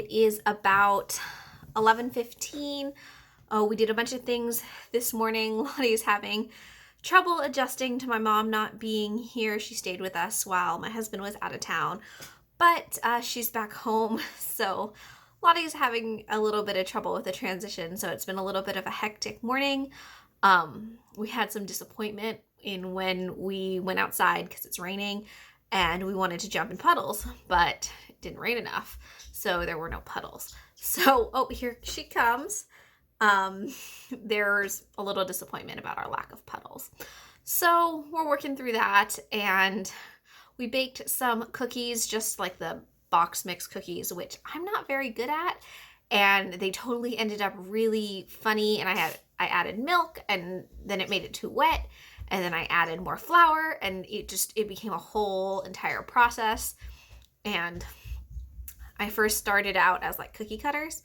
It is about 11:15. Oh, we did a bunch of things this morning. Lottie's having trouble adjusting to my mom not being here. She stayed with us while my husband was out of town, but she's back home. So Lottie's having a little bit of trouble with the transition. So it's been a little bit of a hectic morning. We had some disappointment in when we went outside because it's raining and we wanted to jump in puddles, but it didn't rain enough. So there were no puddles. So, oh, here she comes. There's a little disappointment about our lack of puddles. So we're working through that, and we baked some cookies, just like the box mix cookies, which I'm not very good at, and they totally ended up really funny. And I added milk, and then it made it too wet, and then I added more flour, and it became a whole entire process. And I first started out as like cookie cutters,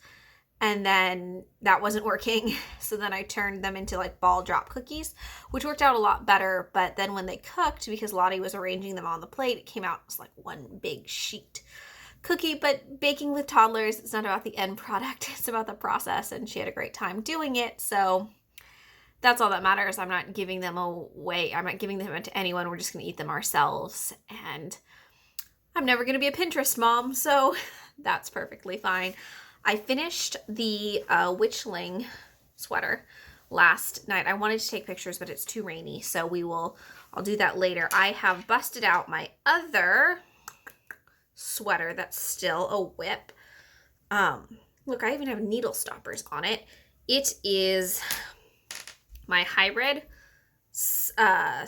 and then that wasn't working. So then I turned them into like ball drop cookies, which worked out a lot better. But then when they cooked, because Lottie was arranging them on the plate, it came out as like one big sheet cookie. But baking with toddlers, it's not about the end product, it's about the process, and she had a great time doing it. So that's all that matters. I'm not giving them away. I'm not giving them to anyone. We're just going to eat them ourselves. And I'm never going to be a Pinterest mom, so that's perfectly fine. I finished the witchling sweater last night. I wanted to take pictures, but it's too rainy, so I'll do that later. I have busted out my other sweater that's still a whip. Look, I even have needle stoppers on it. It is my hybrid Spellman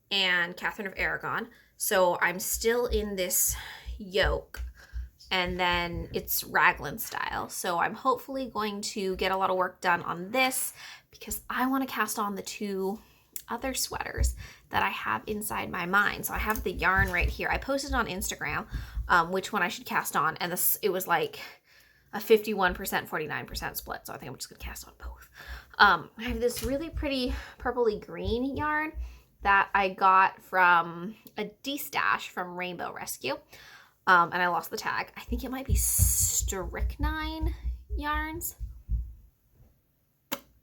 and Catherine of Aragon. So I'm still in this yoke, and then it's raglan style. So I'm hopefully going to get a lot of work done on this because I want to cast on the two other sweaters that I have inside my mind. So I have the yarn right here. I posted on Instagram which one I should cast on, and it was like a 51%, 49% split. So I think I'm just going to cast on both. I have this really pretty purpley green yarn that I got from a D-stash from Rainbow Rescue. And I lost the tag. I think it might be Strychnine yarns.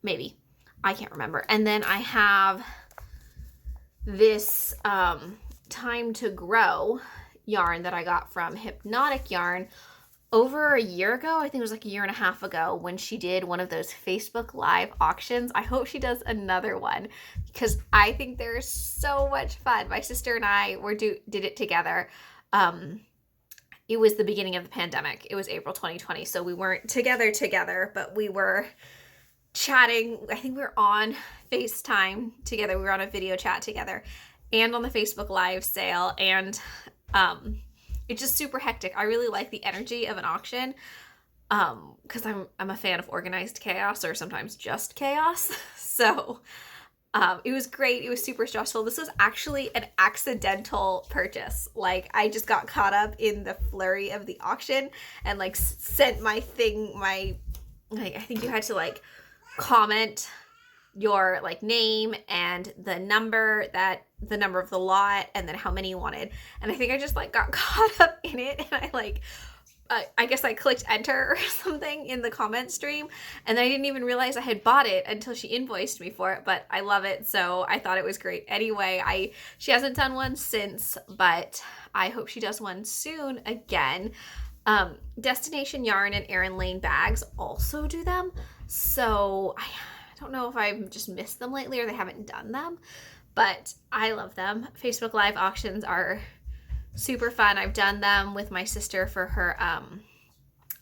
Maybe. I can't remember. And then I have this Time to Grow yarn that I got from Hypnotic Yarn over a year ago. I think it was like a year and a half ago when she did one of those Facebook Live auctions. I hope she does another one because I think they're so much fun. My sister and I did it together. It was the beginning of the pandemic. It was April 2020, so we weren't together, but we were chatting. I think we were on FaceTime together. We were on a video chat together and on the Facebook Live sale, and it's just super hectic. I really like the energy of an auction because I'm a fan of organized chaos, or sometimes just chaos. So it was great. It was super stressful. This was actually an accidental purchase. Like, I just got caught up in the flurry of the auction and like sent I think you had to like comment your like name and the number of the lot and then how many you wanted. And I think I just like got caught up in it, and I guess I clicked enter or something in the comment stream, and I didn't even realize I had bought it until she invoiced me for it. But I love it, so I thought it was great. Anyway, she hasn't done one since, but I hope she does one soon again. Destination Yarn and Erin Lane bags also do them, so I don't know if I've just missed them lately or they haven't done them, but I love them. Facebook Live auctions are super fun. I've done them with my sister for her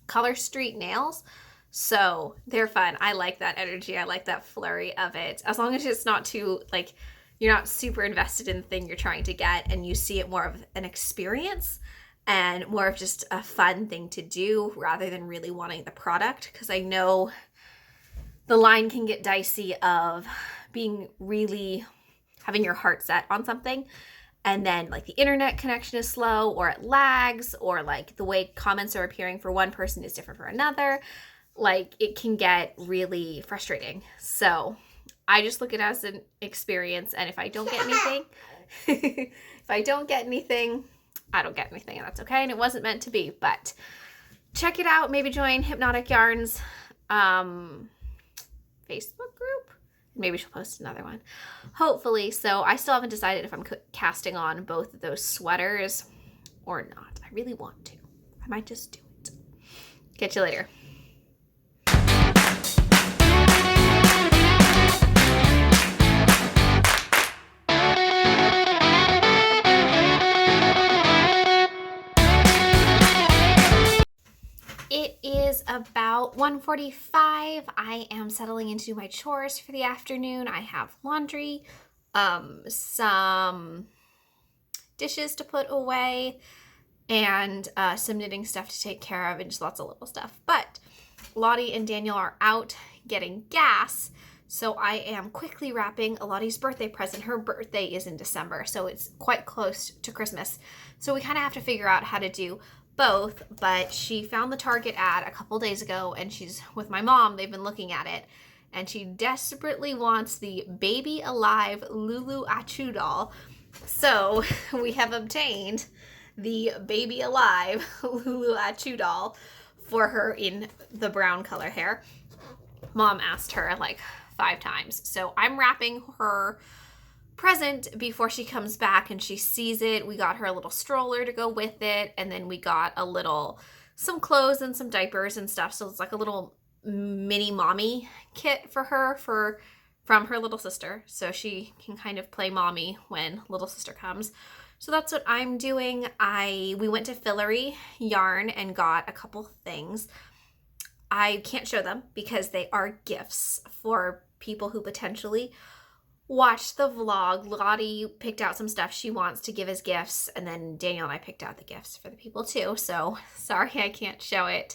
Color Street nails, so they're fun. I like that energy. I like that flurry of it, as long as it's not too like you're not super invested in the thing you're trying to get, and you see it more of an experience and more of just a fun thing to do rather than really wanting the product. Because I know the line can get dicey of being really having your heart set on something, and then like the internet connection is slow, or it lags, or like the way comments are appearing for one person is different for another. Like, it can get really frustrating. So I just look at it as an experience, and if I don't get anything I don't get anything, and that's okay, and it wasn't meant to be, but check it out. Maybe join Hypnotic Yarns Facebook group. Maybe she'll post another one, hopefully. So I still haven't decided if I'm casting on both of those sweaters or not. I really want to. I might just do it. Catch you later. It is about 1:45. I am settling into my chores for the afternoon. I have laundry, some dishes to put away, and some knitting stuff to take care of, and just lots of little stuff. But Lottie and Daniel are out getting gas, so I am quickly wrapping Lottie's birthday present. Her birthday is in December, so it's quite close to Christmas. So we kind of have to figure out how to do both, but she found the Target ad a couple days ago, and she's with my mom. They've been looking at it, and she desperately wants the Baby Alive Lulu Achu doll. So we have obtained the Baby Alive Lulu Achu doll for her in the brown color hair. Mom asked her like 5 times. So I'm wrapping her present before she comes back and she sees it. We got her a little stroller to go with it, and then we got some clothes and some diapers and stuff. So it's like a little mini mommy kit for her from her little sister, so she can kind of play mommy when little sister comes. So that's what I'm doing. We went to Ravelry Yarn and got a couple things. I can't show them because they are gifts for people who potentially watch the vlog. Lottie picked out some stuff she wants to give as gifts, and then Daniel and I picked out the gifts for the people too. So sorry I can't show it.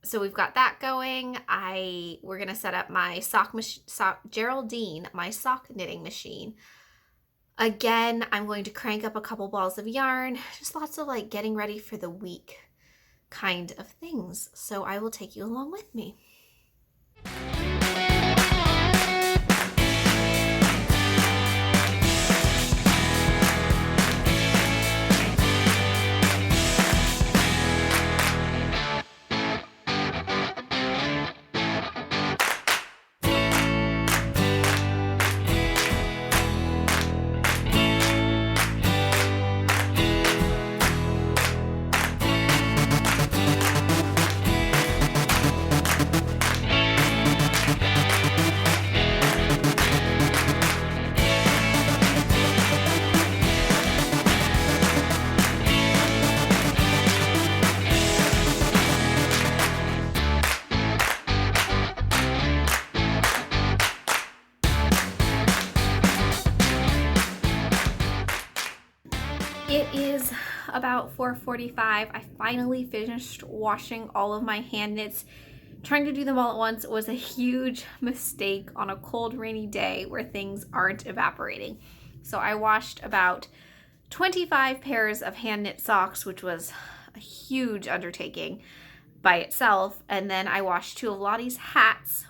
So we've got that going. We're gonna set up my Geraldine, my sock knitting machine. Again, I'm going to crank up a couple balls of yarn. Just lots of like getting ready for the week kind of things. So I will take you along with me. It is about 4:45. I finally finished washing all of my hand knits. Trying to do them all at once was a huge mistake on a cold, rainy day where things aren't evaporating. So I washed about 25 pairs of hand knit socks, which was a huge undertaking by itself. And then I washed 2 of Lottie's hats,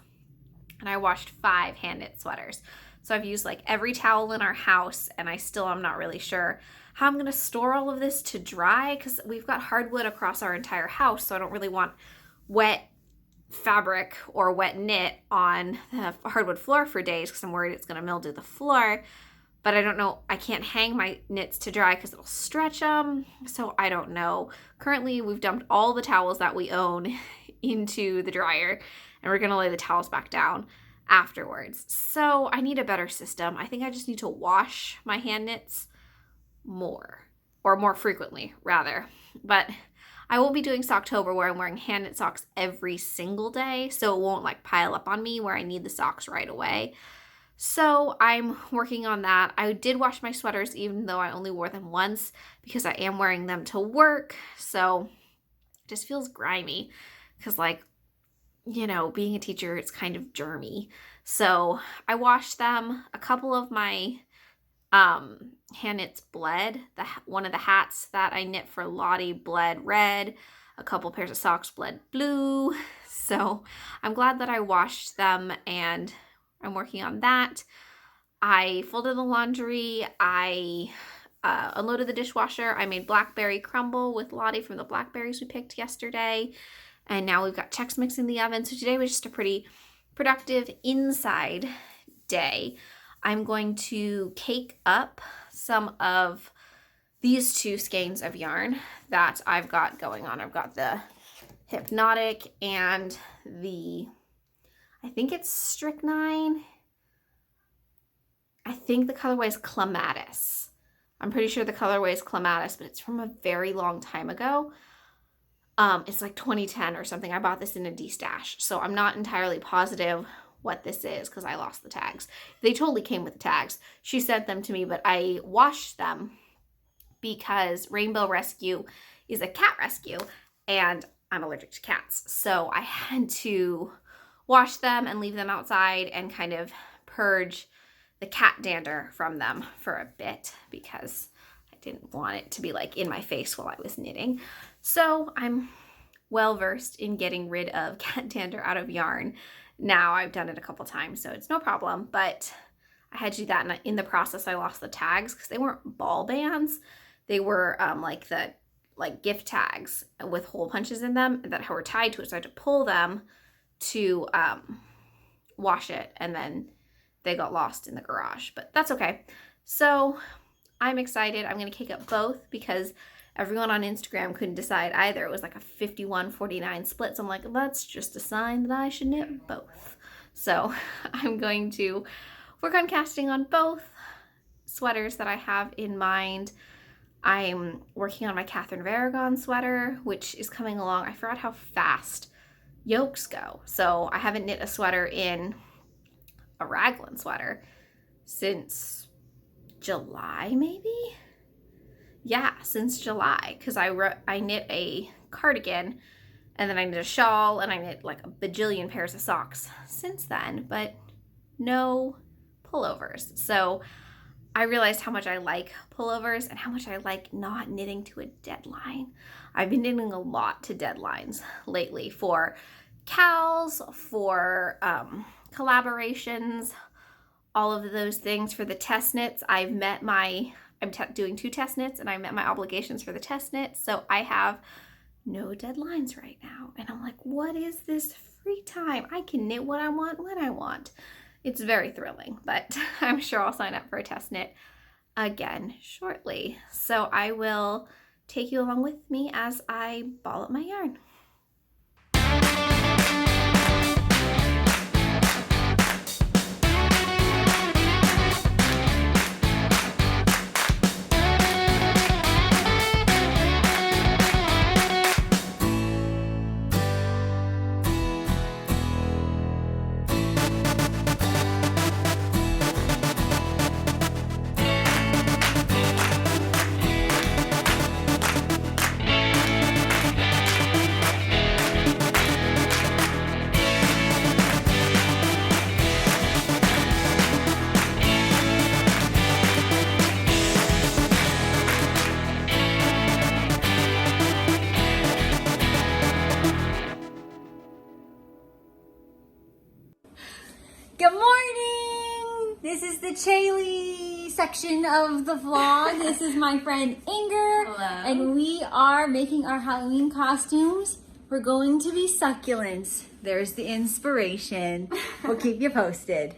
and I washed 5 hand knit sweaters. So I've used like every towel in our house, and I still am not really sure how I'm gonna store all of this to dry, because we've got hardwood across our entire house, so I don't really want wet fabric or wet knit on the hardwood floor for days because I'm worried it's gonna mildew the floor. But I don't know, I can't hang my knits to dry because it'll stretch them, so I don't know. Currently, we've dumped all the towels that we own into the dryer, and we're gonna lay the towels back down afterwards. So I need a better system. I think I just need to wash my hand knits more frequently rather. But I will be doing Socktober where I'm wearing hand knit socks every single day, so it won't like pile up on me where I need the socks right away. So I'm working on that. I did wash my sweaters even though I only wore them once because I am wearing them to work. So it just feels grimy because, like, you know, being a teacher, it's kind of germy. So I washed them. A couple of my hand knits bled. One of the hats that I knit for Lottie bled red. A couple pairs of socks bled blue. So I'm glad that I washed them, and I'm working on that. I folded the laundry. I unloaded the dishwasher. I made blackberry crumble with Lottie from the blackberries we picked yesterday. And now we've got Chex Mix in the oven. So today was just a pretty productive inside day. I'm going to cake up some of these two skeins of yarn that I've got going on. I've got the Hypnotic and the, I think it's Strychnine. I think the colorway is Clematis. I'm pretty sure the colorway is Clematis, but it's from a very long time ago. It's like 2010 or something. I bought this in a D-stash, so I'm not entirely positive what this is because I lost the tags. They totally came with the tags. She sent them to me, but I washed them because Rainbow Rescue is a cat rescue and I'm allergic to cats. So I had to wash them and leave them outside and kind of purge the cat dander from them for a bit because I didn't want it to be like in my face while I was knitting. So I'm well versed in getting rid of cat dander out of yarn. Now I've done it a couple times, so it's no problem, but I had to do that, and in the process I lost the tags because they weren't ball bands. They were like the gift tags with hole punches in them that were tied to it, so I had to pull them to wash it, and then they got lost in the garage, but that's okay. So I'm excited. I'm going to cake up both because everyone on Instagram couldn't decide either. It was like a 51-49 split. So I'm like, that's just a sign that I should knit both. So I'm going to work on casting on both sweaters that I have in mind. I'm working on my Catherine Varagon sweater, which is coming along. I forgot how fast yokes go. So I haven't knit a sweater in a raglan sweater since July, maybe? Yeah, since July, because I knit a cardigan, and then I knit a shawl, and I knit like a bajillion pairs of socks since then, but no pullovers. So I realized how much I like pullovers and how much I like not knitting to a deadline. I've been knitting a lot to deadlines lately for cows, for collaborations, all of those things. For the test knits, I'm doing 2 test knits, and I met my obligations for the test knit, so I have no deadlines right now. And I'm like, what is this free time? I can knit what I want when I want. It's very thrilling, but I'm sure I'll sign up for a test knit again shortly. So I will take you along with me as I ball up my yarn. Good morning! This is the Chaley section of the vlog. This is my friend Inger. Hello. And we are making our Halloween costumes. We're going to be succulents. There's the inspiration. We'll keep you posted.